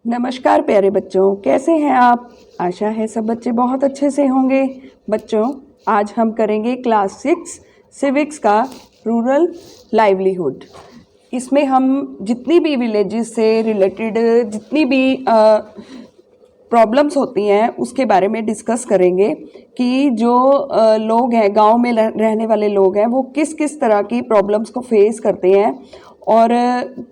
नमस्कार प्यारे बच्चों, कैसे हैं आप। आशा है सब बच्चे बहुत अच्छे से होंगे। बच्चों, आज हम करेंगे क्लास 6 सिविक्स का रूरल लाइवलीहुड। इसमें हम जितनी भी विलेजेस से रिलेटेड जितनी भी प्रॉब्लम्स होती हैं उसके बारे में डिस्कस करेंगे कि जो लोग हैं, गांव में रहने वाले लोग हैं, वो किस किस तरह की प्रॉब्लम्स को फेस करते हैं और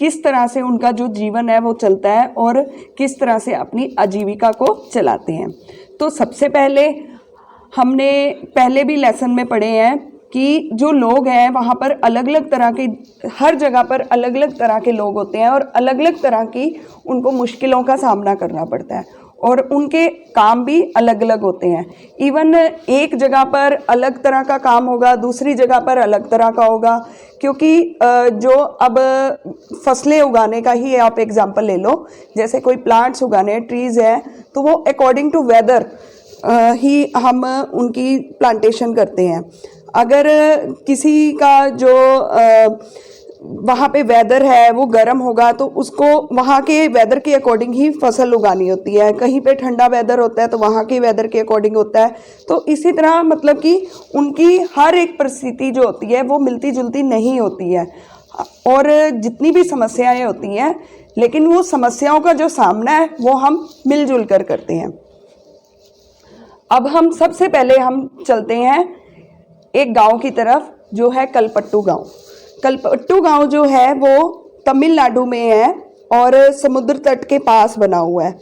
किस तरह से उनका जो जीवन है वो चलता है और किस तरह से अपनी आजीविका को चलाते हैं। तो सबसे पहले हमने पहले भी लेसन में पढ़े हैं कि जो लोग हैं वहाँ पर अलग अलग तरह के, हर जगह पर अलग अलग तरह के लोग होते हैं और अलग अलग तरह की उनको मुश्किलों का सामना करना पड़ता है और उनके काम भी अलग अलग होते हैं। इवन एक जगह पर अलग तरह का काम होगा, दूसरी जगह पर अलग तरह का होगा, क्योंकि जो अब फसलें उगाने का ही आप एग्जांपल ले लो, जैसे कोई प्लांट्स उगाने, ट्रीज़ है, तो वो अकॉर्डिंग टू वेदर ही हम उनकी प्लांटेशन करते हैं। अगर किसी का जो वहाँ पे वेदर है वो गर्म होगा तो उसको वहाँ के वेदर के अकॉर्डिंग ही फसल उगानी होती है। कहीं पे ठंडा वेदर होता है तो वहाँ के वेदर के अकॉर्डिंग होता है। तो इसी तरह मतलब कि उनकी हर एक परिस्थिति जो होती है वो मिलती जुलती नहीं होती है और जितनी भी समस्याएं होती हैं, लेकिन वो समस्याओं का जो सामना है वो हम मिलजुल कर करते हैं। अब हम सबसे पहले हम चलते हैं एक गांव की तरफ, जो है कलपट्टू गांव। कलपट्टू गांव जो है वो तमिलनाडु में है और समुद्र तट के पास बना हुआ है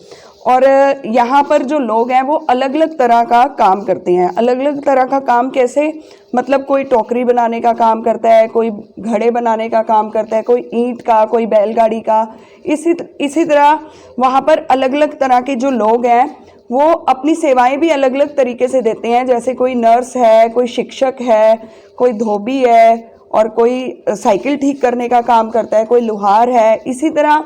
और यहाँ पर जो लोग हैं वो अलग अलग तरह का काम करते हैं। अलग अलग तरह का काम कैसे, मतलब कोई टोकरी बनाने का काम करता है, कोई घड़े बनाने का काम करता है, कोई ईंट का, कोई बैलगाड़ी का। इसी तरह वहाँ पर अलग अलग तरह के जो लोग हैं वो अपनी सेवाएं भी अलग अलग तरीके से देते हैं। जैसे कोई नर्स है, कोई शिक्षक है, कोई धोबी है और कोई साइकिल ठीक करने का काम करता है, कोई लुहार है। इसी तरह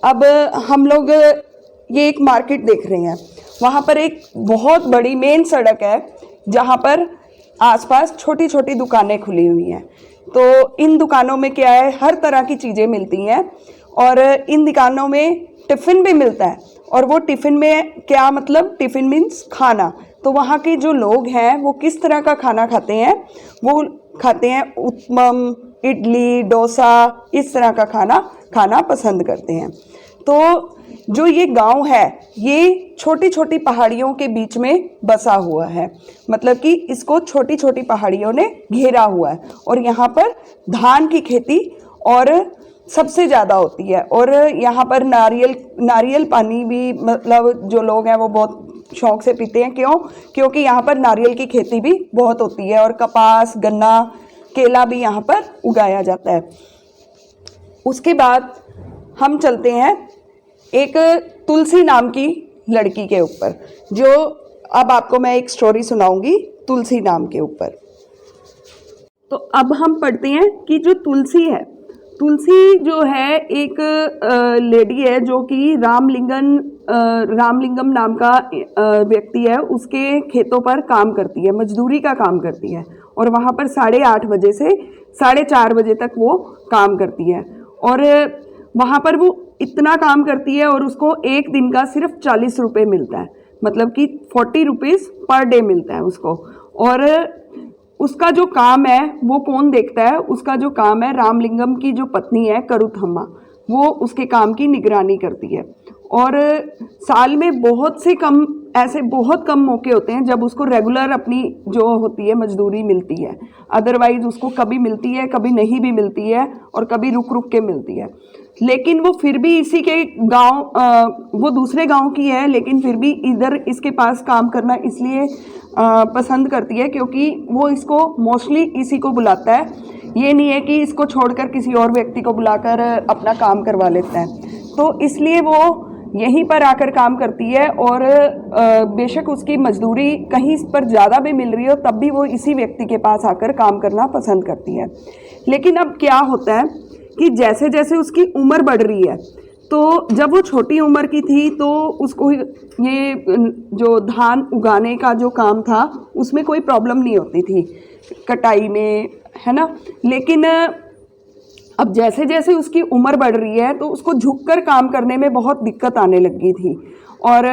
अब हम लोग ये एक मार्केट देख रहे हैं, वहाँ पर एक बहुत बड़ी मेन सड़क है जहाँ पर आसपास छोटी छोटी दुकानें खुली हुई हैं। तो इन दुकानों में क्या है, हर तरह की चीज़ें मिलती हैं और इन दुकानों में टिफ़िन भी मिलता है। और वो टिफ़िन में क्या मतलब, टिफ़िन मीन्स खाना। तो वहाँ के जो लोग हैं वो किस तरह का खाना खाते हैं, वो खाते हैं उत्पम, इडली, डोसा, इस तरह का खाना खाना पसंद करते हैं। तो जो ये गांव है ये छोटी छोटी पहाड़ियों के बीच में बसा हुआ है, मतलब कि इसको छोटी छोटी पहाड़ियों ने घेरा हुआ है और यहाँ पर धान की खेती और सबसे ज़्यादा होती है। और यहाँ पर नारियल पानी भी, मतलब जो लोग हैं वो बहुत शौक से पीते हैं। क्यों? क्योंकि यहाँ पर नारियल की खेती भी बहुत होती है और कपास, गन्ना, केला भी यहाँ पर उगाया जाता है। उसके बाद हम चलते हैं एक तुलसी नाम की लड़की के ऊपर, जो अब आपको मैं एक स्टोरी सुनाऊंगी तुलसी नाम के ऊपर। तो अब हम पढ़ते हैं कि जो तुलसी है, तुलसी जो है एक लेडी है जो कि रामलिंगम नाम का व्यक्ति है, उसके खेतों पर काम करती है, मजदूरी का काम करती है और वहाँ पर 8:30 बजे से 4:30 बजे तक वो काम करती है और वहाँ पर वो इतना काम करती है और उसको एक दिन का सिर्फ 40 रुपये मिलता है, मतलब कि 40 रुपीज़ पर डे मिलता है उसको। और उसका जो काम है वो कौन देखता है, उसका जो काम है, रामलिंगम की जो पत्नी है करुथम्मा, वो उसके काम की निगरानी करती है। और साल में बहुत कम मौके होते हैं जब उसको रेगुलर अपनी जो होती है मजदूरी मिलती है। अदरवाइज उसको कभी मिलती है, कभी नहीं भी मिलती है और कभी रुक रुक के मिलती है। लेकिन वो फिर भी इसी के गांव, वो दूसरे गांव की है, लेकिन फिर भी इधर इसके पास काम करना इसलिए पसंद करती है क्योंकि वो इसको मोस्टली इसी को बुलाता है। ये नहीं है कि इसको छोड़कर किसी और व्यक्ति को बुलाकर अपना काम करवा लेता है। तो इसलिए वो यहीं पर आकर काम करती है और बेशक उसकी मजदूरी कहीं पर ज़्यादा भी मिल रही हो तब भी वो इसी व्यक्ति के पास आकर काम करना पसंद करती है। लेकिन अब क्या होता है कि जैसे जैसे उसकी उम्र बढ़ रही है, तो जब वो छोटी उम्र की थी तो उसको ये जो धान उगाने का जो काम था उसमें कोई प्रॉब्लम नहीं होती थी, कटाई में, है ना। लेकिन अब जैसे जैसे उसकी उम्र बढ़ रही है तो उसको झुककर काम करने में बहुत दिक्कत आने लगी थी, और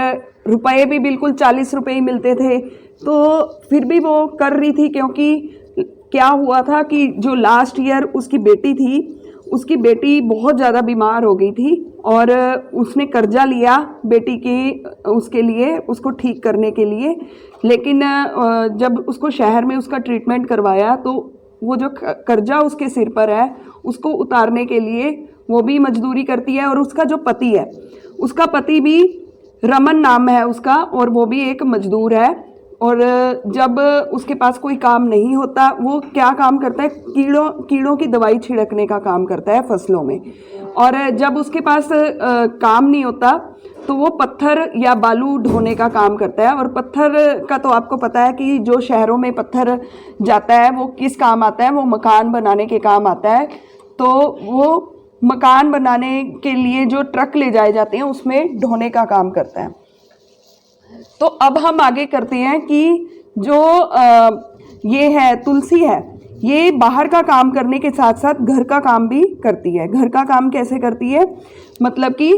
रुपए भी बिल्कुल 40 रुपए ही मिलते थे। तो फिर भी वो कर रही थी, क्योंकि क्या हुआ था कि जो लास्ट ईयर उसकी बेटी थी, उसकी बेटी बहुत ज़्यादा बीमार हो गई थी, और उसने कर्जा लिया बेटी की उसके लिए, उसको ठीक करने के लिए। लेकिन जब उसको शहर में उसका ट्रीटमेंट करवाया तो वो जो कर्जा उसके सिर पर है उसको उतारने के लिए वो भी मजदूरी करती है। और उसका जो पति है, उसका पति भी रमन नाम है उसका, और वो भी एक मजदूर है। और जब उसके पास कोई काम नहीं होता, वो क्या काम करता है, कीड़ों की दवाई छिड़कने का काम करता है फसलों में। और जब उसके पास काम नहीं होता तो वो पत्थर या बालू ढोने का काम करता है। और पत्थर का तो आपको पता है कि जो शहरों में पत्थर जाता है वो किस काम आता है, वो मकान बनाने के काम आता है। तो वो मकान बनाने के लिए जो ट्रक ले जाए जाते हैं उसमें ढोने का काम करता है। तो अब हम आगे करते हैं कि जो ये है तुलसी है, ये बाहर का काम करने के साथ साथ घर का काम भी करती है। घर का काम कैसे करती है, मतलब कि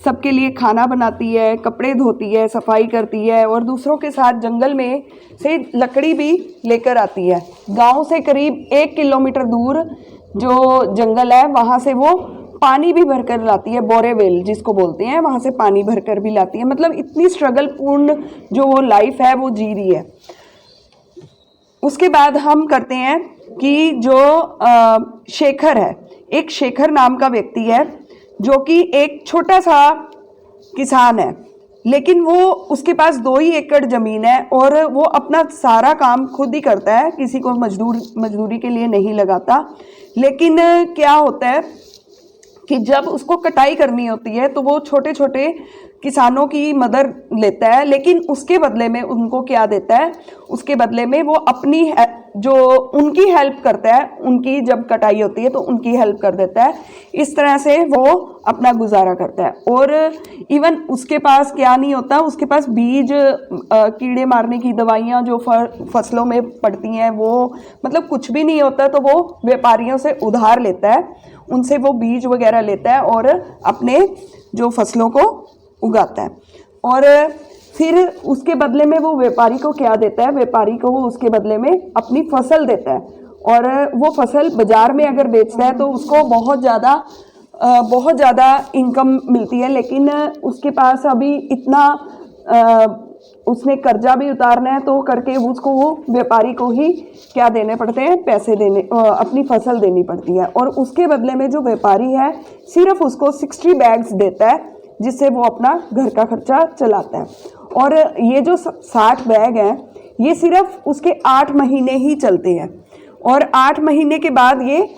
सबके लिए खाना बनाती है, कपड़े धोती है, सफाई करती है, और दूसरों के साथ जंगल में से लकड़ी भी लेकर आती है। गांव से करीब 1 किलोमीटर दूर जो जंगल है वहाँ से वो पानी भी भरकर लाती है, बोरेवेल जिसको बोलते हैं, वहाँ से पानी भरकर भी लाती है। मतलब इतनी स्ट्रगल पूर्ण जो वो लाइफ है वो जी रही है। उसके बाद हम करते हैं कि जो शेखर है, एक शेखर नाम का व्यक्ति है जो कि एक छोटा सा किसान है, लेकिन वो उसके पास 2 ही एकड़ ज़मीन है, और वो अपना सारा काम खुद ही करता है, किसी को मजदूरी के लिए नहीं लगाता। लेकिन क्या होता है कि जब उसको कटाई करनी होती है तो वो छोटे छोटे किसानों की मदद लेता है, लेकिन उसके बदले में उनको क्या देता है, उसके बदले में वो अपनी जो उनकी हेल्प करता है, उनकी जब कटाई होती है तो उनकी हेल्प कर देता है। इस तरह से वो अपना गुजारा करता है। और इवन उसके पास क्या नहीं होता, उसके पास बीज, कीड़े मारने की दवाइयाँ जो फसलों में पड़ती हैं वो, मतलब कुछ भी नहीं होता। तो वो व्यापारियों से उधार लेता है, उनसे वो बीज वगैरह लेता है और अपने जो फसलों को उगाता है। और फिर उसके बदले में वो व्यापारी को क्या देता है, व्यापारी को वो उसके बदले में अपनी फसल देता है। और वो फसल बाजार में अगर बेचता है तो उसको बहुत ज़्यादा इनकम मिलती है। लेकिन उसके पास अभी इतना उसने कर्जा भी उतारना है, तो करके उसको वो व्यापारी को ही क्या देने पड़ते हैं, पैसे देने, अपनी फसल देनी पड़ती है। और उसके बदले में जो व्यापारी है सिर्फ उसको 60 बैग्स देता है, जिससे वो अपना घर का खर्चा चलाता है। और ये जो 60 बैग हैं ये सिर्फ उसके 8 महीने ही चलते हैं, और 8 महीने के बाद ये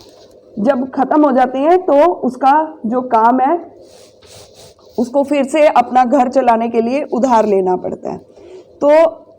जब ख़त्म हो जाते हैं तो उसका जो काम है उसको फिर से अपना घर चलाने के लिए उधार लेना पड़ता है। तो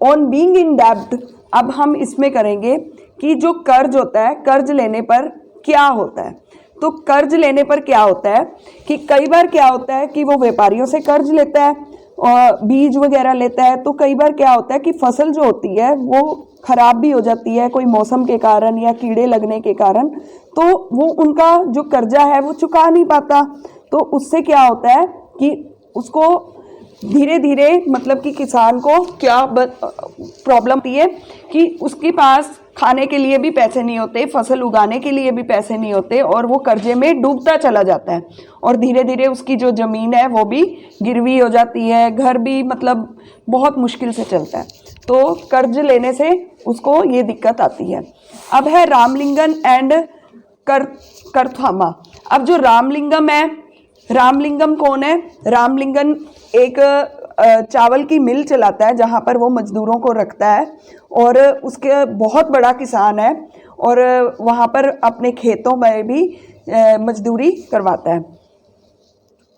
ऑन बीइंग इन डेब्ट, अब हम इसमें करेंगे कि जो कर्ज होता है, कर्ज लेने पर क्या होता है। तो कर्ज लेने पर क्या होता है कि कई बार क्या होता है कि वो व्यापारियों से कर्ज लेता है और बीज वगैरह लेता है। तो कई बार क्या होता है कि फसल जो होती है वो खराब भी हो जाती है, कोई मौसम के कारण या कीड़े लगने के कारण, तो वो उनका जो कर्जा है वो चुका नहीं पाता। तो उससे क्या होता है कि उसको धीरे धीरे, मतलब कि किसान को क्या प्रॉब्लम होती है कि उसके पास खाने के लिए भी पैसे नहीं होते, फसल उगाने के लिए भी पैसे नहीं होते, और वो कर्जे में डूबता चला जाता है। और धीरे धीरे उसकी जो ज़मीन है वो भी गिरवी हो जाती है, घर भी मतलब बहुत मुश्किल से चलता है। तो कर्ज लेने से उसको ये दिक्कत आती है। अब है रामलिंगन एंड करथामा। अब जो रामलिंगम है, रामलिंगम कौन है? रामलिंगन एक चावल की मिल चलाता है जहाँ पर वो मजदूरों को रखता है, और उसके बहुत बड़ा किसान है, और वहाँ पर अपने खेतों में भी मजदूरी करवाता है।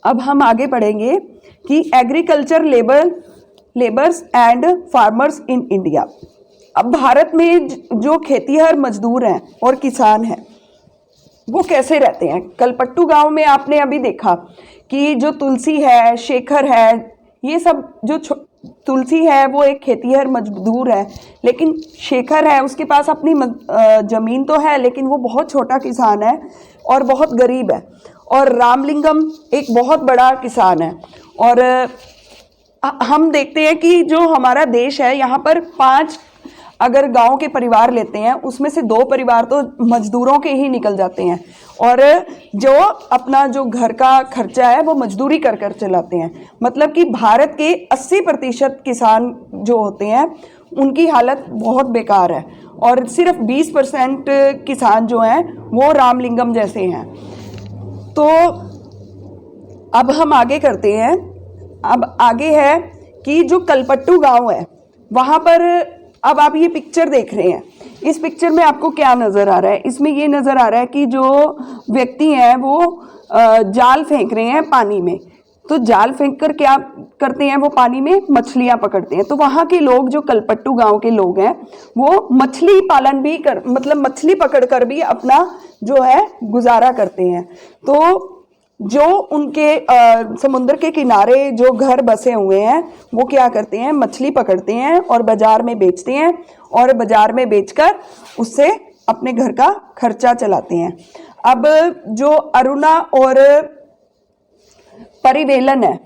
अब हम आगे बढ़ेंगे कि agriculture labours and farmers in India. अब भारत में जो खेतीहर मजदूर हैं और किसान हैं वो कैसे रहते हैं। कलपट्टू गांव में आपने अभी देखा कि जो तुलसी है, शेखर है, ये सब जो तुलसी है वो एक खेतीहर मजदूर है, लेकिन शेखर है उसके पास अपनी ज़मीन तो है लेकिन वो बहुत छोटा किसान है और बहुत गरीब है। और रामलिंगम एक बहुत बड़ा किसान है। और हम देखते हैं कि जो हमारा देश है यहाँ पर 5 अगर गांव के परिवार लेते हैं उसमें से 2 परिवार तो मजदूरों के ही निकल जाते हैं, और जो अपना जो घर का खर्चा है वो मजदूरी कर कर चलाते हैं। मतलब कि भारत के 80% किसान जो होते हैं उनकी हालत बहुत बेकार है, और सिर्फ 20% किसान जो हैं वो रामलिंगम जैसे हैं। तो अब हम आगे करते हैं। अब आगे है कि जो कलपट्टू गांव है वहाँ पर, अब आप ये पिक्चर देख रहे हैं, इस पिक्चर में आपको क्या नज़र आ रहा है? इसमें ये नज़र आ रहा है कि जो व्यक्ति हैं वो जाल फेंक रहे हैं पानी में। तो जाल फेंक कर क्या करते हैं, वो पानी में मछलियां पकड़ते हैं। तो वहाँ के लोग, जो कलपट्टू गांव के लोग हैं, वो मछली पालन भी मतलब मछली पकड़ कर भी अपना जो है गुजारा करते हैं। तो जो उनके समुद्र के किनारे जो घर बसे हुए हैं वो क्या करते हैं, मछली पकड़ते हैं और बाजार में बेचते हैं, और बाजार में बेचकर उससे अपने घर का खर्चा चलाते हैं। अब जो अरुणा और परिवेलन है,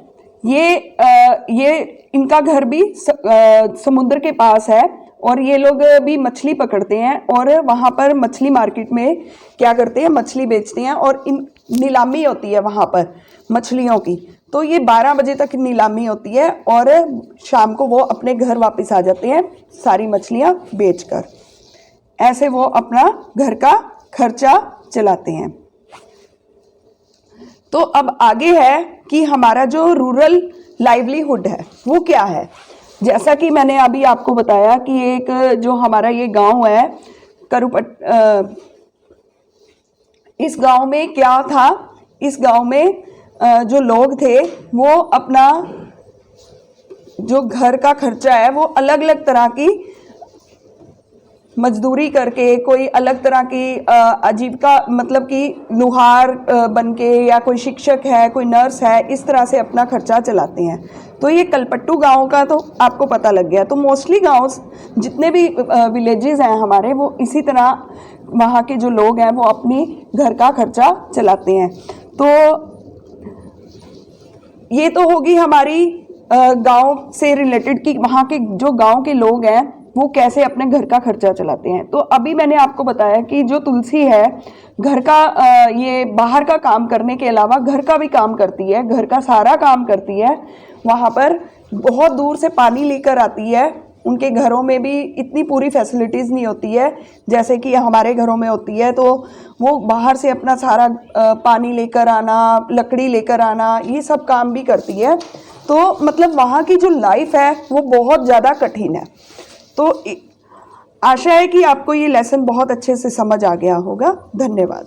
ये इनका घर भी समुद्र के पास है, और ये लोग भी मछली पकड़ते हैं और वहाँ पर मछली मार्केट में क्या करते हैं, मछली बेचते हैं, और इन नीलामी होती है वहाँ पर मछलियों की। तो ये 12 बजे तक नीलामी होती है और शाम को वो अपने घर वापस आ जाते हैं सारी मछलियाँ बेचकर। ऐसे वो अपना घर का खर्चा चलाते हैं। तो अब आगे है कि हमारा जो रूरल लाइवलीहुड है वो क्या है। जैसा कि मैंने अभी आपको बताया कि एक जो हमारा ये गांव है इस गांव में क्या था, इस गांव में जो लोग थे वो अपना जो घर का खर्चा है वो अलग अलग तरह की मजदूरी करके, कोई अलग तरह की आजीविका, मतलब कि लुहार बन के, या कोई शिक्षक है, कोई नर्स है, इस तरह से अपना खर्चा चलाते हैं। तो ये कलपट्टू गांव का तो आपको पता लग गया। तो मोस्टली गांव जितने भी विलेजेस हैं हमारे, वो इसी तरह वहाँ के जो लोग हैं वो अपनी घर का खर्चा चलाते हैं। तो ये तो होगी हमारी गांव से रिलेटेड कि वहाँ के जो गांव के लोग हैं वो कैसे अपने घर का खर्चा चलाते हैं। तो अभी मैंने आपको बताया कि जो तुलसी है घर का ये बाहर का काम करने के अलावा घर का भी काम करती है, घर का सारा काम करती है। वहाँ पर बहुत दूर से पानी लेकर आती है। उनके घरों में भी इतनी पूरी फैसिलिटीज़ नहीं होती है जैसे कि हमारे घरों में होती है। तो वो बाहर से अपना सारा पानी लेकर आना, लकड़ी लेकर आना, ये सब काम भी करती है। तो मतलब वहाँ की जो लाइफ है वो बहुत ज़्यादा कठिन है। तो आशा है कि आपको ये लेसन बहुत अच्छे से समझ आ गया होगा। धन्यवाद।